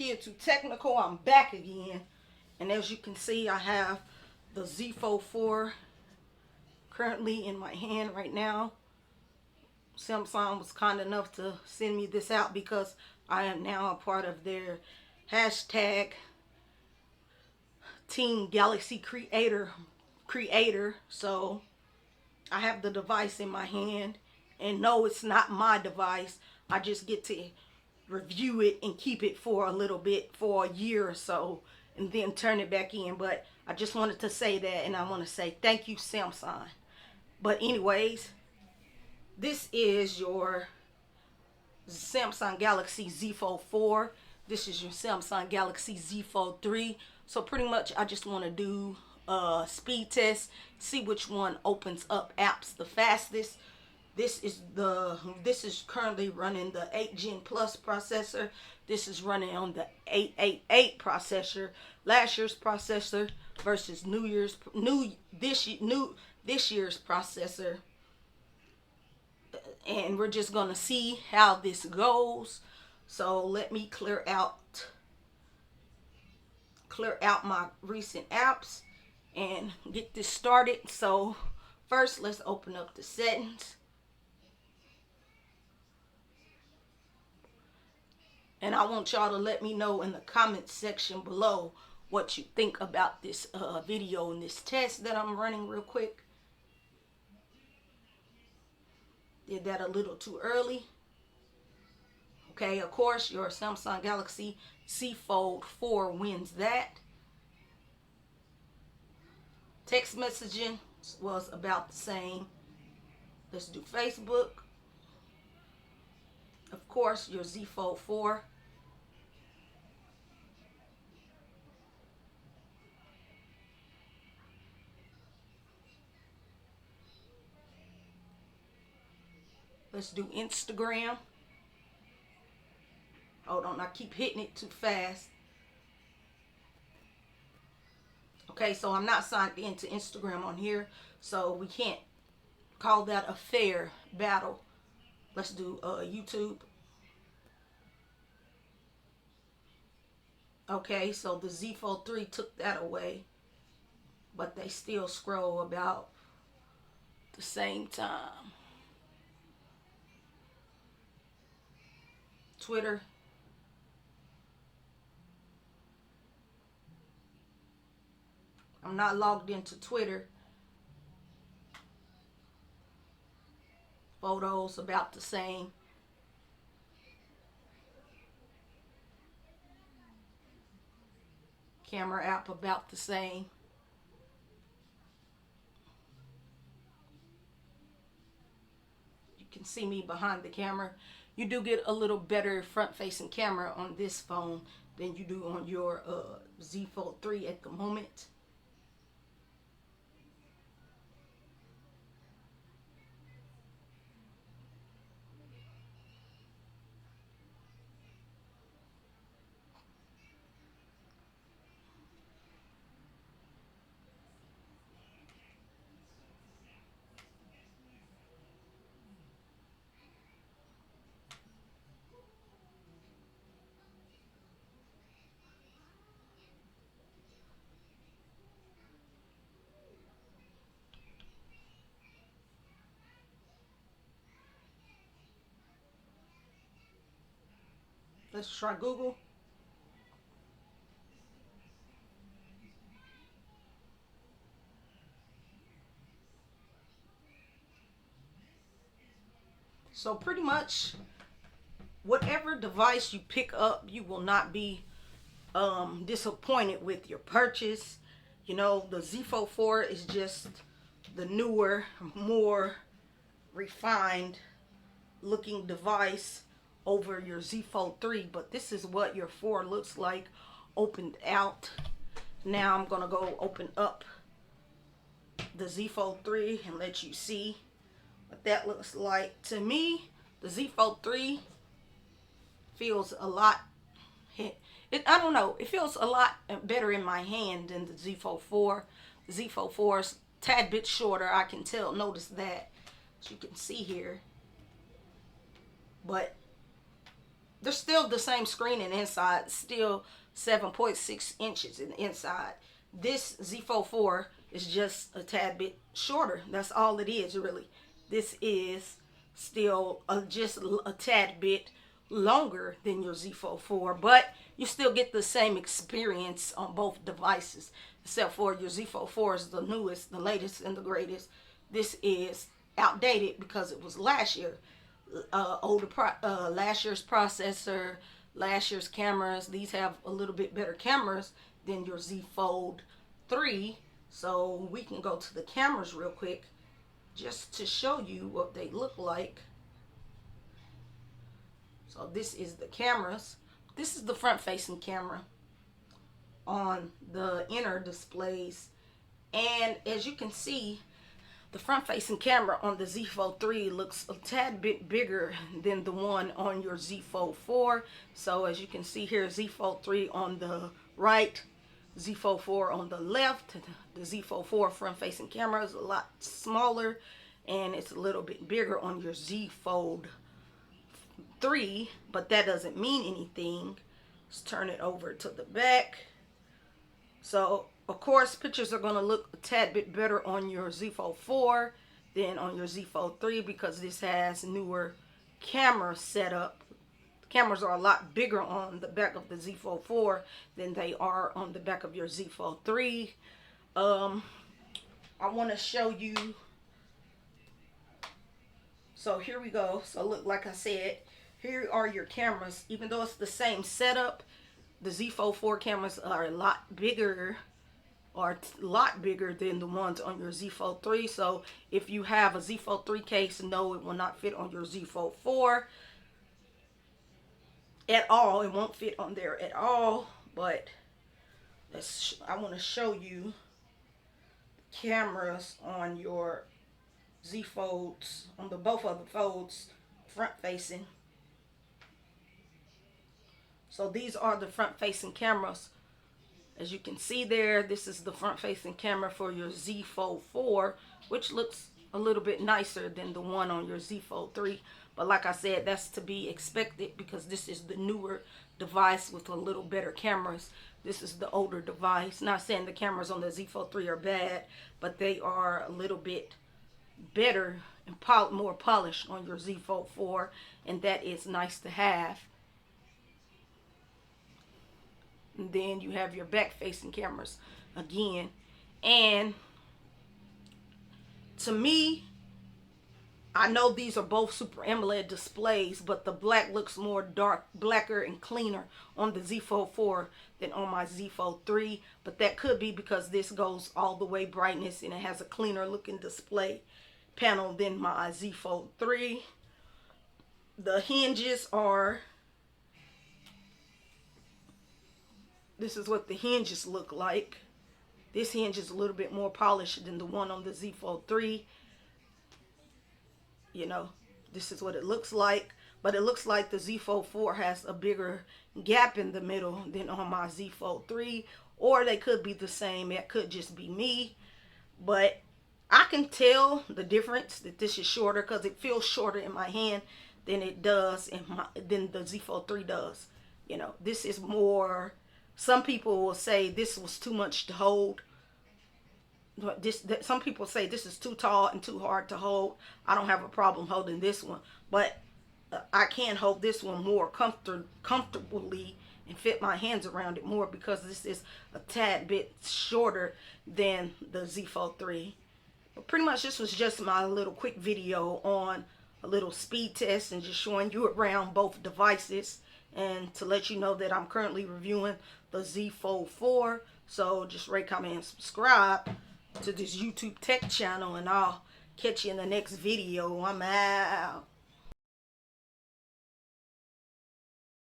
here too technical, I'm back again. And as you can see, I have the Zfold4 currently in my hand right now. Samsung was kind enough to send me this out because I am now a part of their hashtag Team Galaxy Creator. So I have the device in my hand, and no, it's not my device. I just get to review it and keep it for a little bit, for a year or so, and then turn it back in. But I just wanted to say that, and I want to say thank you, Samsung. But anyways, this is your Samsung Galaxy Zfold4. This is your Samsung Galaxy Zfold3. So pretty much I just want to do a speed test, see which one opens up apps the fastest. This is currently running the 8 Gen Plus processor. This is running on the 888 processor. Last year's processor versus this year's processor. And we're just gonna see how this goes. So let me clear out my recent apps and get this started. So first, let's open up the settings. And I want y'all to let me know in the comments section below what you think about this video and this test that I'm running real quick. Did that a little too early. Okay, of course, your Samsung Galaxy Zfold4 wins that. Text messaging was about the same. Let's do Facebook. Of course, your Zfold4. Let's do Instagram. Hold on, I keep hitting it too fast. Okay, so I'm not signed into Instagram on here, so we can't call that a fair battle. Let's do YouTube. Okay, so the Zfold3 took that away, but they still scroll about the same time. Twitter. I'm not logged into Twitter. Photos about the same. Camera app about the same. You can see me behind the camera. You do get a little better front-facing camera on this phone than you do on your Zfold3 at the moment. Let's try Google. So pretty much, whatever device you pick up, you will not be disappointed with your purchase. You know, the Zfold4 is just the newer, more refined looking device over your Zfold3, but this is what your 4 looks like opened out. Now I'm gonna go open up the Zfold3 and let you see what that looks like. To me, the Zfold3 feels a lot, I don't know, it feels a lot better in my hand than the Zfold4. The Zfold4 is a tad bit shorter, I can tell, notice that, as you can see here. But they're still the same screen in inside, still 7.6 inches in the inside. This Z Fold 4 is just a tad bit shorter. That's all it is, really. This is still just a tad bit longer than your Z Fold 4, but you still get the same experience on both devices, except for your Z Fold 4 is the newest, the latest, and the greatest. This is outdated because it was last year. Last year's processor, last year's cameras. These have a little bit better cameras than your Z Fold 3. So we can go to the cameras real quick just to show you what they look like. So this is the cameras. This is the front facing camera on the inner displays. And as you can see, the front facing camera on the Z Fold 3 looks a tad bit bigger than the one on your Z Fold 4. So as you can see here, Z Fold 3 on the right, Z Fold 4 on the left. The Z Fold 4 front facing camera is a lot smaller and it's a little bit bigger on your Z Fold 3, but that doesn't mean anything. Let's turn it over to the back. So of course, pictures are going to look a tad bit better on your Z Fold 4 than on your Z Fold 3 because this has newer camera setup. The cameras are a lot bigger on the back of the Z Fold 4 than they are on the back of your Z Fold 3. I want to show you. So here we go. So look, like I said, here are your cameras. Even though it's the same setup, the Z Fold 4 cameras are a lot bigger than the ones on your Z Fold 3. So if you have a Z Fold 3 case, no, it will not fit on your Z Fold 4 at all. It won't fit on there at all. But I want to show you cameras on your Z Folds, on the both of the folds, front facing. So these are the front facing cameras. As you can see there, this is the front facing camera for your Z Fold 4, which looks a little bit nicer than the one on your Z Fold 3. But like I said, that's to be expected because this is the newer device with a little better cameras. This is the older device. Not saying the cameras on the Z Fold 3 are bad, but they are a little bit better and more polished on your Z Fold 4, and that is nice to have. And then you have your back facing cameras again. And to me, I know these are both Super AMOLED displays, but the black looks more blacker and cleaner on the Z Fold 4 than on my Z Fold 3. But that could be because this goes all the way brightness and it has a cleaner looking display panel than my Z Fold 3. The hinges are, this is what the hinges look like. This hinge is a little bit more polished than the one on the Z Fold 3. You know, this is what it looks like. But it looks like the Z Fold 4 has a bigger gap in the middle than on my Z Fold 3. Or they could be the same. It could just be me. But I can tell the difference that this is shorter because it feels shorter in my hand than it does than the Z Fold 3 does. You know, this is more, some people will say this was too much to hold. Some people say this is too tall and too hard to hold. I don't have a problem holding this one, but I can hold this one more comfortably and fit my hands around it more because this is a tad bit shorter than the Z Fold 3. But pretty much this was just my little quick video on a little speed test and just showing you around both devices and to let you know that I'm currently reviewing the Z Fold 4. So just rate, comment, and subscribe to this YouTube tech channel, and I'll catch you in the next video. I'm out.